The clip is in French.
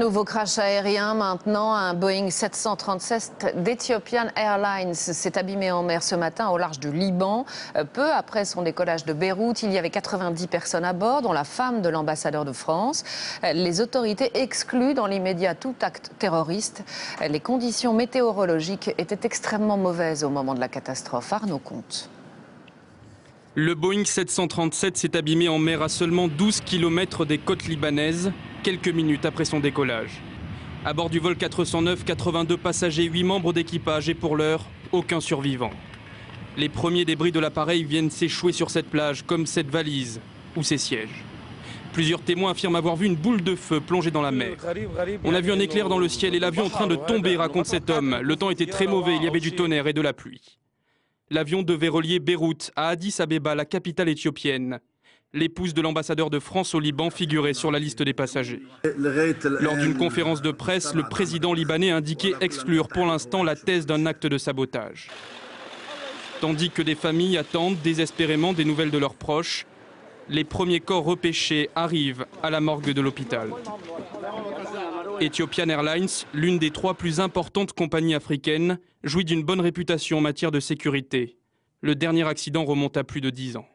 Nouveau crash aérien maintenant, un Boeing 737 d'Ethiopian Airlines s'est abîmé en mer ce matin au large du Liban. Peu après son décollage de Beyrouth, il y avait 90 personnes à bord, dont la femme de l'ambassadeur de France. Les autorités excluent dans l'immédiat tout acte terroriste. Les conditions météorologiques étaient extrêmement mauvaises au moment de la catastrophe. Arnaud Comte. Le Boeing 737 s'est abîmé en mer à seulement 12 km des côtes libanaises, quelques minutes après son décollage. À bord du vol 409, 82 passagers, 8 membres d'équipage et pour l'heure, aucun survivant. Les premiers débris de l'appareil viennent s'échouer sur cette plage, comme cette valise ou ces sièges. Plusieurs témoins affirment avoir vu une boule de feu plongée dans la mer. On a vu un éclair dans le ciel et l'avion en train de tomber, raconte cet homme. Le temps était très mauvais, il y avait du tonnerre et de la pluie. L'avion devait relier Beyrouth à Addis Abeba, la capitale éthiopienne. L'épouse de l'ambassadeur de France au Liban figurait sur la liste des passagers. Lors d'une conférence de presse, le président libanais a indiqué exclure pour l'instant la thèse d'un acte de sabotage. Tandis que des familles attendent désespérément des nouvelles de leurs proches, les premiers corps repêchés arrivent à la morgue de l'hôpital. Ethiopian Airlines, l'une des 3 plus importantes compagnies africaines, jouit d'une bonne réputation en matière de sécurité. Le dernier accident remonte à plus de 10 ans.